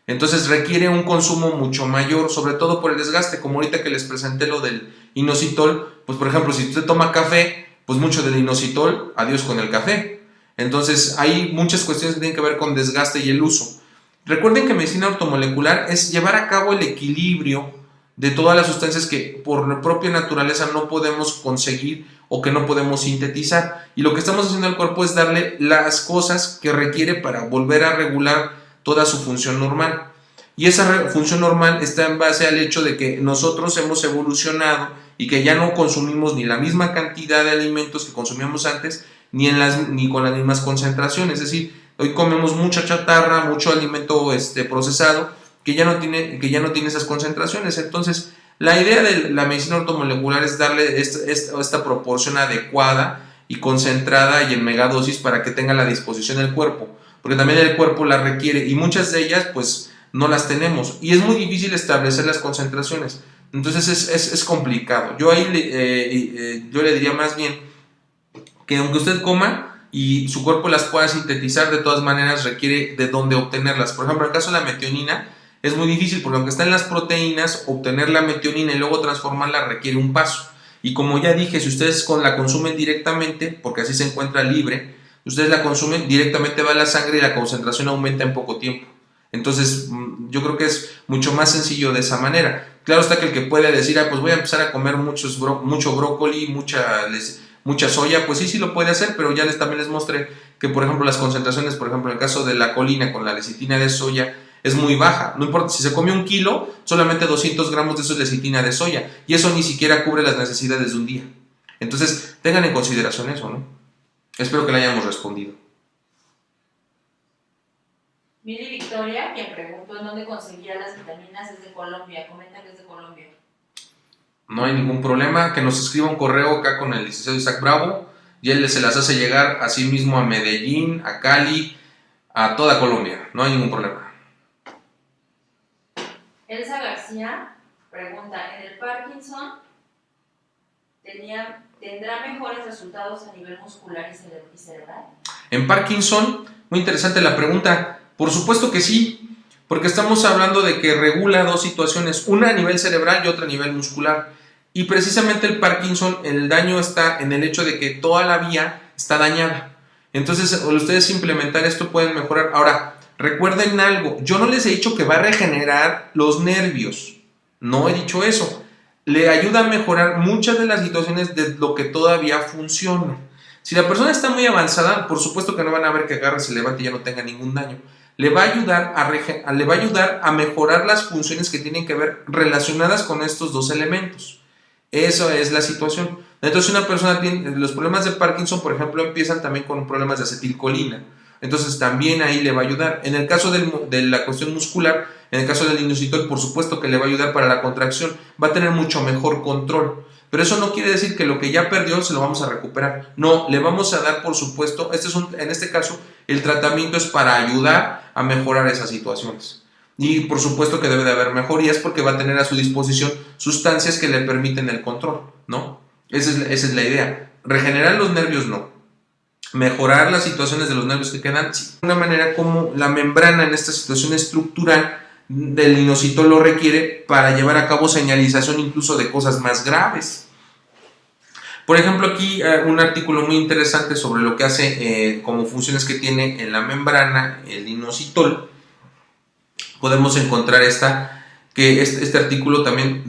Entonces requiere un consumo mucho mayor, sobre todo por el desgaste, como ahorita que les presenté lo del inositol. Pues por ejemplo, si usted toma café, pues mucho del inositol, adiós con el café. Entonces hay muchas cuestiones que tienen que ver con desgaste y el uso. Recuerden que medicina ortomolecular es llevar a cabo el equilibrio de todas las sustancias que por propia naturaleza no podemos conseguir o que no podemos sintetizar. Y lo que estamos haciendo al cuerpo es darle las cosas que requiere para volver a regular toda su función normal. Y esa función normal está en base al hecho de que nosotros hemos evolucionado y que ya no consumimos ni la misma cantidad de alimentos que consumíamos antes, ni con las mismas concentraciones. Es decir, hoy comemos mucha chatarra, mucho alimento procesado, que ya no tiene esas concentraciones. Entonces, la idea de la medicina ortomolecular es darle esta proporción adecuada y concentrada y en megadosis para que tenga la disposición del cuerpo, porque también el cuerpo la requiere y muchas de ellas pues no las tenemos y es muy difícil establecer las concentraciones. Entonces es complicado. Yo le diría más bien que aunque usted coma y su cuerpo las pueda sintetizar, de todas maneras requiere de dónde obtenerlas. Por ejemplo, en el caso de la metionina es muy difícil porque aunque está en las proteínas, obtener la metionina y luego transformarla requiere un paso. Y como ya dije, si ustedes la consumen directamente, porque así se encuentra libre, ustedes la consumen directamente, va a la sangre y la concentración aumenta en poco tiempo. Entonces yo creo que es mucho más sencillo de esa manera. Claro está que el que puede decir, pues voy a empezar a comer mucho brócoli, mucha soya, pues sí lo puede hacer, pero ya también les mostré que por ejemplo las concentraciones, por ejemplo en el caso de la colina con la lecitina de soya, es muy baja. No importa, si se come 1 kilo, solamente 200 gramos de eso es lecitina de soya, y eso ni siquiera cubre las necesidades de un día. Entonces tengan en consideración eso, ¿no? Espero que le hayamos respondido. Mili Victoria, quien preguntó en dónde conseguía las vitaminas, es de Colombia. Comenta que es de Colombia. No hay ningún problema, que nos escriba un correo acá con el licenciado Isaac Bravo y él se las hace llegar así mismo a Medellín, a Cali, a toda Colombia. No hay ningún problema. Elsa García pregunta, ¿en el Parkinson tendrá mejores resultados a nivel muscular y cerebral? En Parkinson, muy interesante la pregunta. Por supuesto que sí, porque estamos hablando de que regula dos situaciones, una a nivel cerebral y otra a nivel muscular. Y precisamente el Parkinson, el daño está en el hecho de que toda la vía está dañada. Entonces, ustedes implementar esto pueden mejorar. Ahora, recuerden algo, yo no les he dicho que va a regenerar los nervios, no he dicho eso. Le ayuda a mejorar muchas de las situaciones de lo que todavía funciona. Si la persona está muy avanzada, por supuesto que no van a ver que agarre, se levante y ya no tenga ningún daño. le va a ayudar a mejorar las funciones que tienen que ver relacionadas con estos dos elementos. Eso es la situación. Entonces, una persona tiene los problemas de Parkinson, por ejemplo, empiezan también con problemas de acetilcolina. Entonces, también ahí le va a ayudar. En el caso de la cuestión muscular, en el caso del inositol, por supuesto que le va a ayudar para la contracción. Va a tener mucho mejor control. Pero eso no quiere decir que lo que ya perdió se lo vamos a recuperar. No, le vamos a dar, por supuesto, en este caso, el tratamiento es para ayudar a mejorar esas situaciones. Y por supuesto que debe de haber mejorías porque va a tener a su disposición sustancias que le permiten el control, ¿no? Esa es la idea. Regenerar los nervios, no. Mejorar las situaciones de los nervios que quedan, sí. De una manera como la membrana en esta situación estructural del inositol lo requiere para llevar a cabo señalización incluso de cosas más graves. Por ejemplo, aquí un artículo muy interesante sobre lo que hace como funciones que tiene en la membrana el inositol. Podemos encontrar este artículo también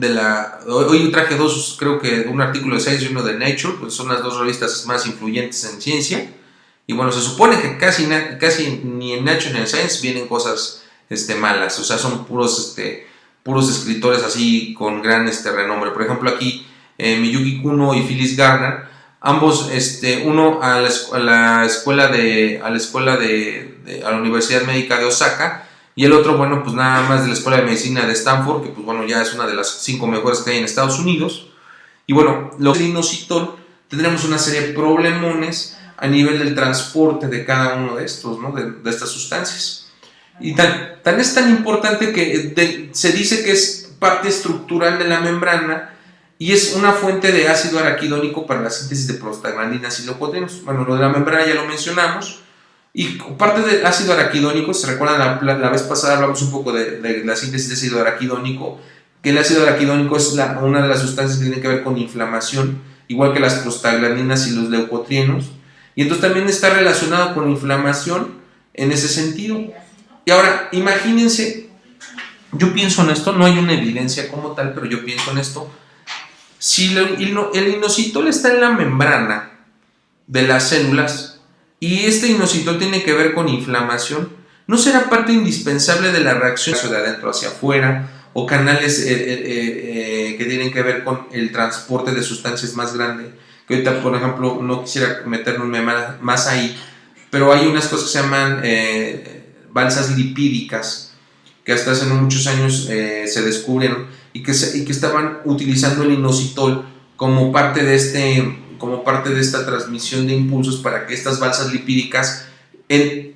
hoy traje dos, creo que un artículo de Science y uno de Nature, pues son las dos revistas más influyentes en ciencia. Y bueno, se supone que casi ni en Nature ni en Science vienen cosas malas, o sea, son puros escritores así con gran renombre. Por ejemplo, aquí Miyuki Kuno y Phyllis Garner, ambos, uno a la Universidad Médica de Osaka, y el otro, bueno, pues nada más de la Escuela de Medicina de Stanford, que pues bueno, ya es una de las 5 mejores que hay en Estados Unidos. Y bueno, lo que es el inositol, tendremos una serie de problemones a nivel del transporte de cada uno de estos, ¿no? de estas sustancias. Y tan es tan importante que se dice que es parte estructural de la membrana y es una fuente de ácido araquidónico para la síntesis de prostaglandinas y leucotrienos. Bueno, lo de la membrana ya lo mencionamos. Y parte del ácido araquidónico, se recuerdan la vez pasada hablamos un poco de la síntesis de ácido araquidónico, que el ácido araquidónico es una de las sustancias que tiene que ver con inflamación, igual que las prostaglandinas y los leucotrienos. Y entonces también está relacionado con inflamación en ese sentido. Y ahora, imagínense, yo pienso en esto, no hay una evidencia como tal, pero yo pienso en esto. Si el inositol está en la membrana de las células y este inositol tiene que ver con inflamación, ¿no será parte indispensable de la reacción de adentro hacia afuera o canales que tienen que ver con el transporte de sustancias más grandes? Que ahorita, por ejemplo, no quisiera meternos más ahí, pero hay unas cosas que se llaman balsas lipídicas que hasta hace no muchos años se descubrieron y que estaban utilizando el inositol como parte de esta transmisión de impulsos para que estas balsas lipídicas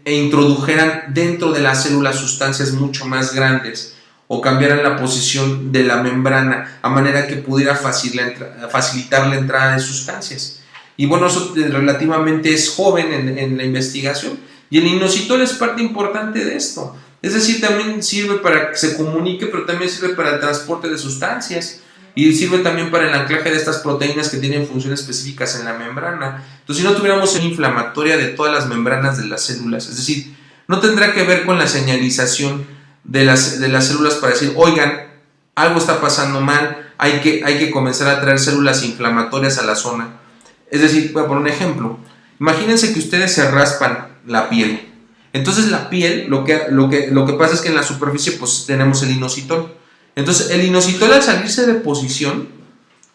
introdujeran dentro de la célula sustancias mucho más grandes o cambiaran la posición de la membrana a manera que pudiera facilitar la entrada de sustancias. Y bueno, eso relativamente es joven en la investigación. Y el inositol es parte importante de esto. Es decir, también sirve para que se comunique, pero también sirve para el transporte de sustancias. Y sirve también para el anclaje de estas proteínas que tienen funciones específicas en la membrana. Entonces, si no tuviéramos una inflamatoria de todas las membranas de las células, es decir, no tendrá que ver con la señalización de las células para decir, oigan, algo está pasando mal, hay que comenzar a traer células inflamatorias a la zona. Es decir, voy a poner un ejemplo. Imagínense que ustedes se raspan la piel. Entonces la piel, lo que pasa es que en la superficie pues tenemos el inositol. Entonces el inositol al salirse de posición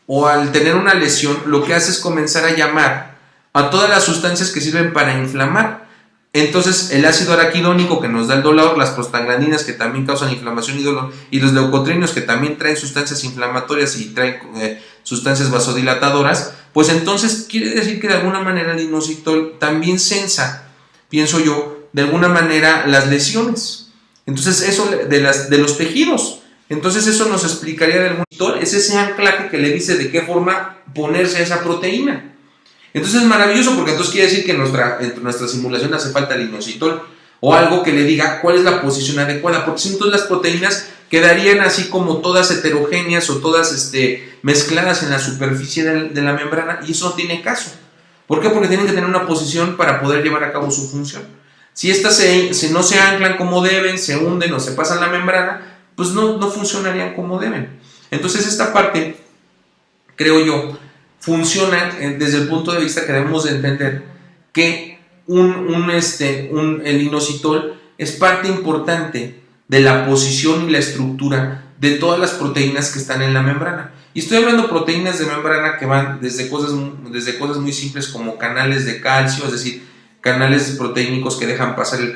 o al tener una lesión, lo que hace es comenzar a llamar a todas las sustancias que sirven para inflamar. Entonces el ácido araquidónico que nos da el dolor, las prostaglandinas que también causan inflamación y dolor, y los leucotrienos que también traen sustancias inflamatorias y traen sustancias vasodilatadoras, pues entonces quiere decir que de alguna manera el inositol también sensa, pienso yo, de alguna manera las lesiones. Entonces eso de los tejidos. Entonces eso nos explicaría del inositol, es ese anclaje que le dice de qué forma ponerse esa proteína. Entonces es maravilloso porque entonces quiere decir que en nuestra simulación hace falta el inositol o algo que le diga cuál es la posición adecuada, porque si no, entonces las proteínas quedarían así como todas heterogéneas o todas mezcladas en la superficie de la membrana y eso no tiene caso. ¿Por qué? Porque tienen que tener una posición para poder llevar a cabo su función. Si estas no se anclan como deben, se hunden o se pasan la membrana, pues no funcionarían como deben. Entonces esta parte, creo yo, funciona desde el punto de vista que debemos de entender que el inositol es parte importante de la posición y la estructura de todas las proteínas que están en la membrana. Y estoy hablando de proteínas de membrana que van desde cosas muy simples como canales de calcio, es decir, canales proteínicos que dejan pasar el calcio